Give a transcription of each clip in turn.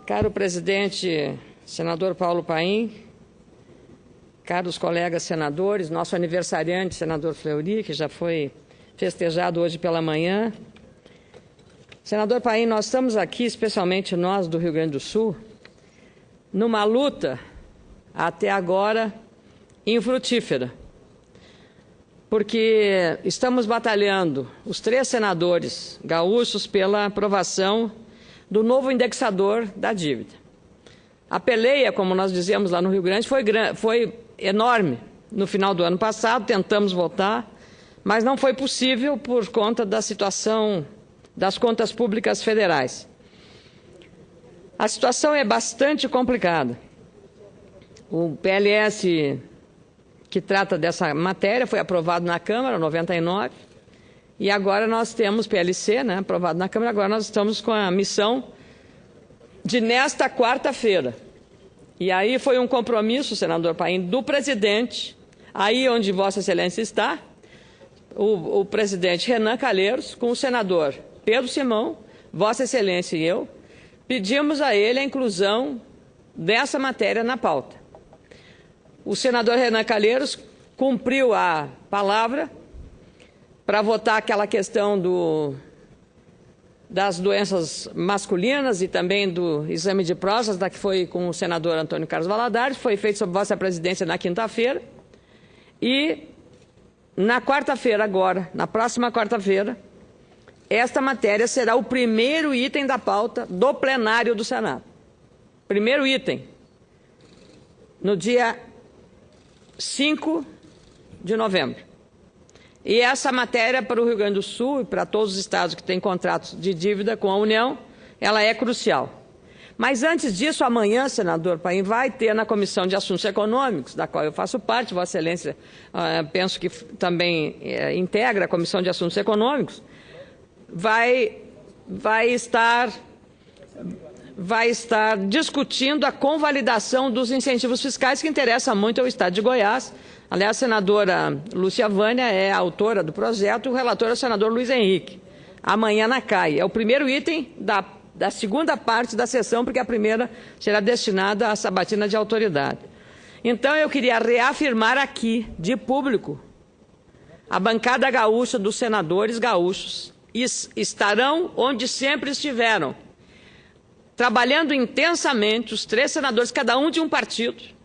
Caro presidente, senador Paulo Paim, caros colegas senadores, nosso aniversariante, senador Fleury, que já foi festejado hoje pela manhã. Senador Paim, nós estamos aqui, especialmente nós do Rio Grande do Sul, numa luta, até agora, infrutífera, porque estamos batalhando, os 3 senadores gaúchos, pela aprovação do novo indexador da dívida. A peleia, como nós dizemos lá no Rio Grande, foi enorme. No final do ano passado, tentamos votar, mas não foi possível por conta da situação das contas públicas federais. A situação é bastante complicada. O PLS que trata dessa matéria foi aprovado na Câmara, 99, e agora nós temos PLC, né, aprovado na Câmara, agora nós estamos com a missão de nesta quarta-feira. E aí foi um compromisso, senador Paim, do presidente, aí onde Vossa Excelência está, o presidente Renan Calheiros, com o senador Pedro Simão, Vossa Excelência e eu, pedimos a ele a inclusão dessa matéria na pauta. O senador Renan Calheiros cumpriu a palavra para votar aquela questão das doenças masculinas e também do exame de próstata, que foi com o senador Antônio Carlos Valadares, foi feito sob vossa presidência na quinta-feira. E na quarta-feira agora, na próxima quarta-feira, esta matéria será o primeiro item da pauta do plenário do Senado. Primeiro item, no dia 5 de novembro. E essa matéria para o Rio Grande do Sul e para todos os estados que têm contratos de dívida com a União, ela é crucial. Mas antes disso, amanhã, senador Paim, vai ter na Comissão de Assuntos Econômicos, da qual eu faço parte, Vossa Excelência, penso que também integra a Comissão de Assuntos Econômicos, vai estar discutindo a convalidação dos incentivos fiscais que interessa muito ao Estado de Goiás. Aliás, a senadora Lúcia Vânia é a autora do projeto, o relator é o senador Luiz Henrique. Amanhã na CAI. É o primeiro item da segunda parte da sessão, porque a primeira será destinada à sabatina de autoridade. Então, eu queria reafirmar aqui, de público, a bancada gaúcha dos senadores gaúchos estarão onde sempre estiveram, trabalhando intensamente, os 3 senadores, cada um de um partido,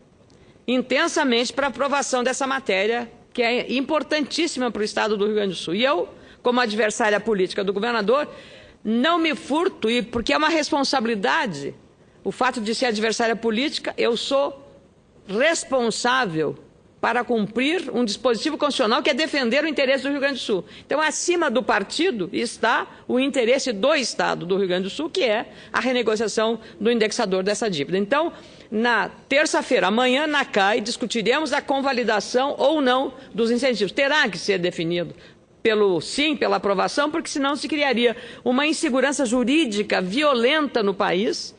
intensamente para a aprovação dessa matéria, que é importantíssima para o Estado do Rio Grande do Sul. E eu, como adversária política do governador, não me furto, e porque é uma responsabilidade, o fato de ser adversária política, eu sou responsável para cumprir um dispositivo constitucional que é defender o interesse do Rio Grande do Sul. Então, acima do partido está o interesse do Estado do Rio Grande do Sul, que é a renegociação do indexador dessa dívida. Então, na terça-feira, amanhã, na CAI, discutiremos a convalidação ou não dos incentivos. Terá que ser definido pela aprovação, porque senão se criaria uma insegurança jurídica violenta no país,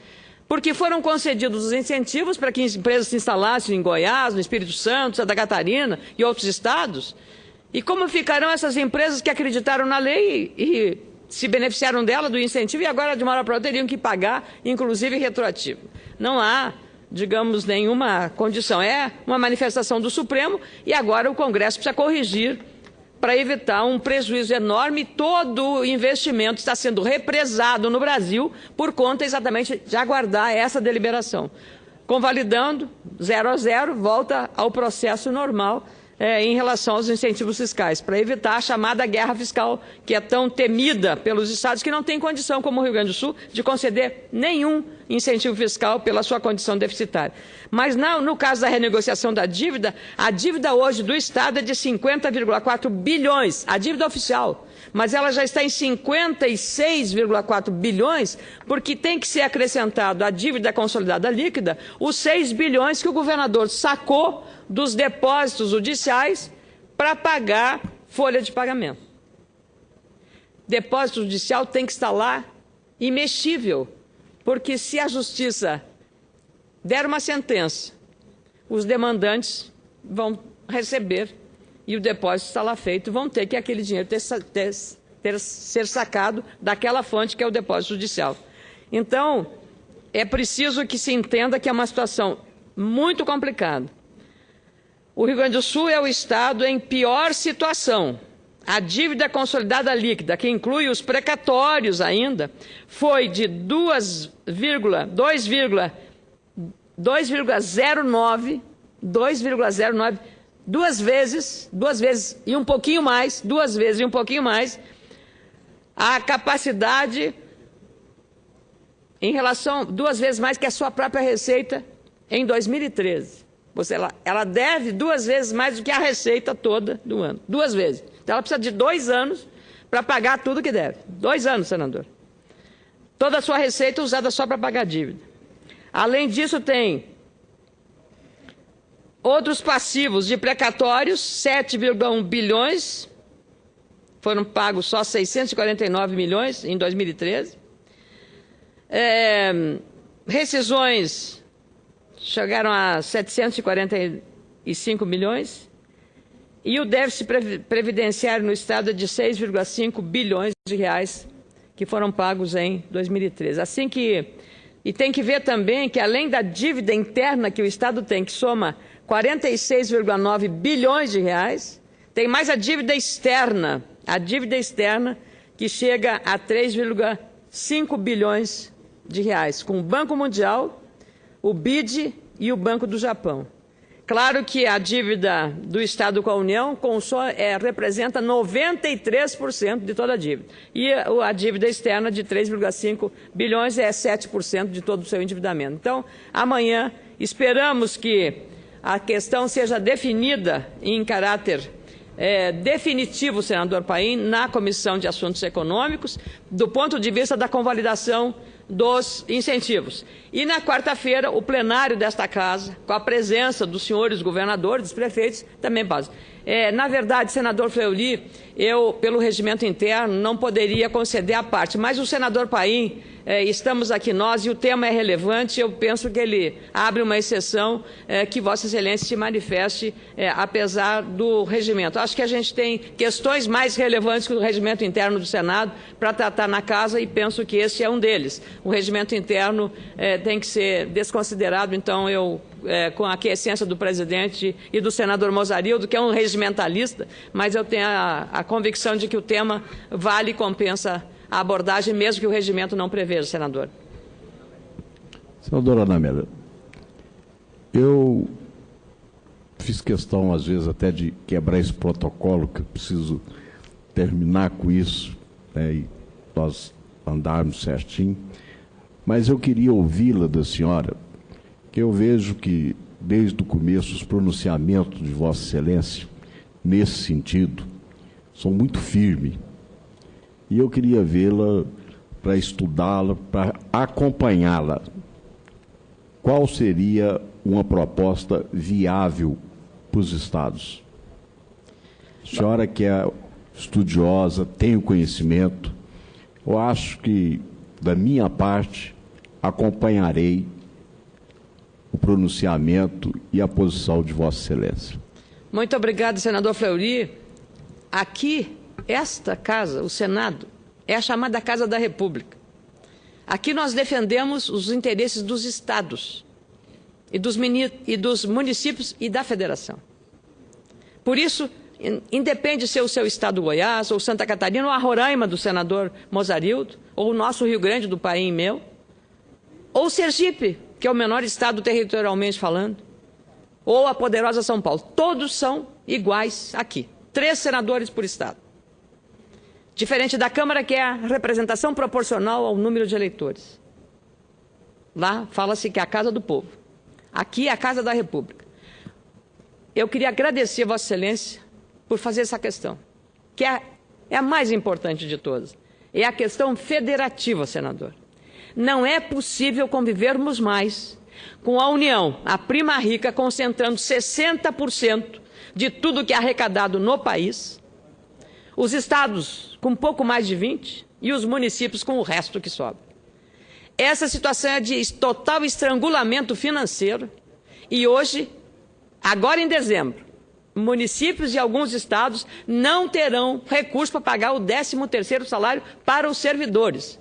porque foram concedidos os incentivos para que empresas se instalassem em Goiás, no Espírito Santo, Santa Catarina e outros estados. E como ficarão essas empresas que acreditaram na lei e se beneficiaram dela, do incentivo, e agora, de uma hora para outra, teriam que pagar, inclusive retroativo? Não há, digamos, nenhuma condição. É uma manifestação do Supremo e agora o Congresso precisa corrigir para evitar um prejuízo enorme. Todo o investimento está sendo represado no Brasil por conta exatamente de aguardar essa deliberação. Convalidando, 0-0, volta ao processo normal em relação aos incentivos fiscais, para evitar a chamada guerra fiscal, que é tão temida pelos estados que não têm condição, como o Rio Grande do Sul, de conceder nenhum incentivo fiscal pela sua condição deficitária. Mas no caso da renegociação da dívida, a dívida hoje do Estado é de 50,4 bilhões, a dívida oficial, mas ela já está em 56,4 bilhões, porque tem que ser acrescentado à dívida consolidada líquida os 6 bilhões que o governador sacou dos depósitos judiciais para pagar folha de pagamento. Depósito judicial tem que estar lá imexível, porque se a justiça der uma sentença, os demandantes vão receber e o depósito está lá feito, vão ter que aquele dinheiro ser sacado daquela fonte que é o depósito judicial. Então, é preciso que se entenda que é uma situação muito complicada. O Rio Grande do Sul é o estado em pior situação. A dívida consolidada líquida, que inclui os precatórios ainda, foi de 2,09, duas vezes e um pouquinho mais, a capacidade em relação, 2 vezes mais que a sua própria receita em 2013. Ela deve 2 vezes mais do que a receita toda do ano. 2 vezes. Então, ela precisa de 2 anos para pagar tudo que deve. 2 anos, senador. Toda a sua receita usada só para pagar a dívida. Além disso, tem outros passivos de precatórios, 7,1 bilhões. Foram pagos só 649 milhões em 2013. Rescisões chegaram a 745 milhões. E o déficit previdenciário no Estado é de 6,5 bilhões de reais que foram pagos em 2013. E tem que ver também que, além da dívida interna que o Estado tem, que soma 46,9 bilhões de reais, tem mais a dívida externa que chega a 3,5 bilhões de reais, com o Banco Mundial, o BID e o Banco do Japão. Claro que a dívida do Estado com a União representa 93% de toda a dívida. E a dívida externa de 3,5 bilhões é 7% de todo o seu endividamento. Então, amanhã, esperamos que a questão seja definida em caráter definitivo, senador Paim, na Comissão de Assuntos Econômicos, do ponto de vista da convalidação dos incentivos. E na quarta-feira, o plenário desta Casa, com a presença dos senhores governadores, dos prefeitos, também passa. Na verdade, senador Fleury, eu, pelo regimento interno, não poderia conceder a parte, mas o senador Paim, estamos aqui nós e o tema é relevante, eu penso que ele abre uma exceção que Vossa Excelência se manifeste, apesar do regimento. Acho que a gente tem questões mais relevantes que o regimento interno do Senado para tratar na Casa e penso que esse é um deles. O regimento interno tem que ser desconsiderado, então eu, com a aquiescência do presidente e do senador Mozarildo, que é um regimentalista, mas eu tenho a convicção de que o tema vale e compensa a abordagem, mesmo que o regimento não preveja, senador. Senadora Ana Amélia, eu fiz questão, às vezes, até de quebrar esse protocolo, que eu preciso terminar com isso, né, e nós andarmos certinho, mas eu queria ouvi-la da senhora, que eu vejo que, desde o começo, os pronunciamentos de Vossa Excelência, nesse sentido, são muito firmes. E eu queria vê-la para estudá-la, para acompanhá-la. Qual seria uma proposta viável para os estados? A senhora que é estudiosa, tem o conhecimento, eu acho que, da minha parte, acompanharei o pronunciamento e a posição de Vossa Excelência. Muito obrigado, senador Fleury. Aqui, esta casa, o Senado, é a chamada Casa da República. Aqui nós defendemos os interesses dos estados e dos municípios e da federação. Por isso, independe se é o seu estado Goiás, ou Santa Catarina, ou a Roraima do senador Mozarildo, ou o nosso Rio Grande do Paim meu, ou Sergipe, que é o menor estado territorialmente falando, ou a poderosa São Paulo. Todos são iguais aqui. 3 senadores por estado. Diferente da Câmara, que é a representação proporcional ao número de eleitores. Lá fala-se que é a Casa do Povo. Aqui é a Casa da República. Eu queria agradecer a Vossa Excelência por fazer essa questão, que é a mais importante de todas. É a questão federativa, senador. Não é possível convivermos mais com a União, a prima rica, concentrando 60% de tudo que é arrecadado no país, os estados com pouco mais de 20% e os municípios com o resto que sobra. Essa situação é de total estrangulamento financeiro e hoje, agora em dezembro, municípios e alguns estados não terão recurso para pagar o 13º salário para os servidores.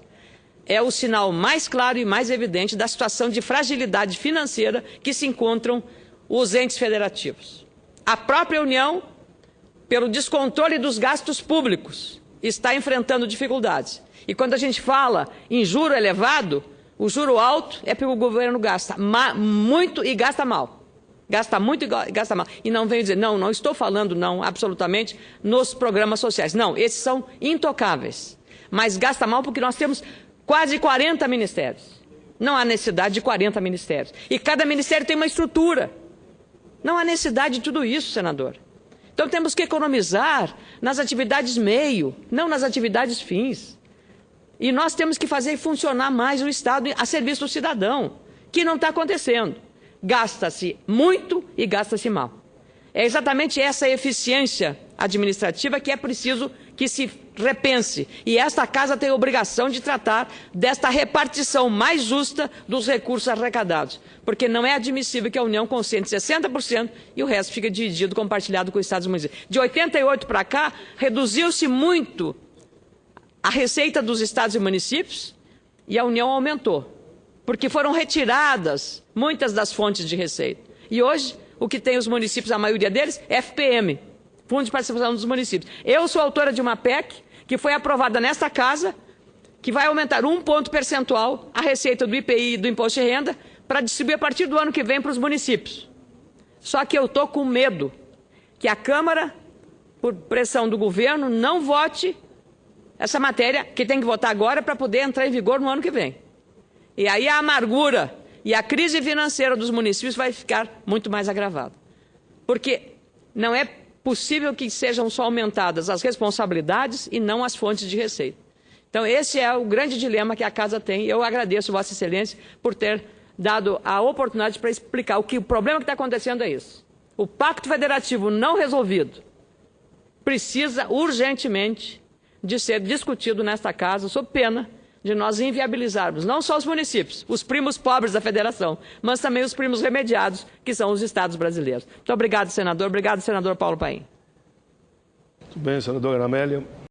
é o sinal mais claro e mais evidente da situação de fragilidade financeira que se encontram os entes federativos. A própria União, pelo descontrole dos gastos públicos, está enfrentando dificuldades. E quando a gente fala em juro elevado, o juro alto é porque o governo gasta muito e gasta mal. Gasta muito e gasta mal. E não venho dizer, não estou falando, não, absolutamente, nos programas sociais. Não, esses são intocáveis. Mas gasta mal porque nós temos quase 40 ministérios. Não há necessidade de 40 ministérios. E cada ministério tem uma estrutura. Não há necessidade de tudo isso, senador. Então temos que economizar nas atividades meio, não nas atividades fins. E nós temos que fazer funcionar mais o Estado a serviço do cidadão, que não está acontecendo. Gasta-se muito e gasta-se mal. É exatamente essa eficiência administrativa que é preciso que se repense. E esta Casa tem a obrigação de tratar desta repartição mais justa dos recursos arrecadados. Porque não é admissível que a União concentre 60% e o resto fica dividido, compartilhado com os Estados e municípios. De 88 para cá, reduziu-se muito a receita dos Estados e municípios e a União aumentou. Porque foram retiradas muitas das fontes de receita. E hoje, o que tem os municípios, a maioria deles, é FPM, Fundo de Participação dos Municípios. Eu sou autora de uma PEC que foi aprovada nesta Casa, que vai aumentar 1 ponto percentual a receita do IPI e do Imposto de Renda para distribuir a partir do ano que vem para os municípios. Só que eu estou com medo que a Câmara, por pressão do governo, não vote essa matéria, que tem que votar agora para poder entrar em vigor no ano que vem. E aí a amargura e a crise financeira dos municípios vai ficar muito mais agravada. Porque não é possível que sejam só aumentadas as responsabilidades e não as fontes de receita. Então esse é o grande dilema que a Casa tem. Eu agradeço Vossa Excelência por ter dado a oportunidade para explicar o problema que está acontecendo é isso. O Pacto Federativo não resolvido precisa urgentemente de ser discutido nesta Casa, sob pena de nós inviabilizarmos não só os municípios, os primos pobres da federação, mas também os primos remediados, que são os estados brasileiros. Muito obrigado, senador. Obrigado, senador Paulo Paim. Muito bem, senadora Amélia.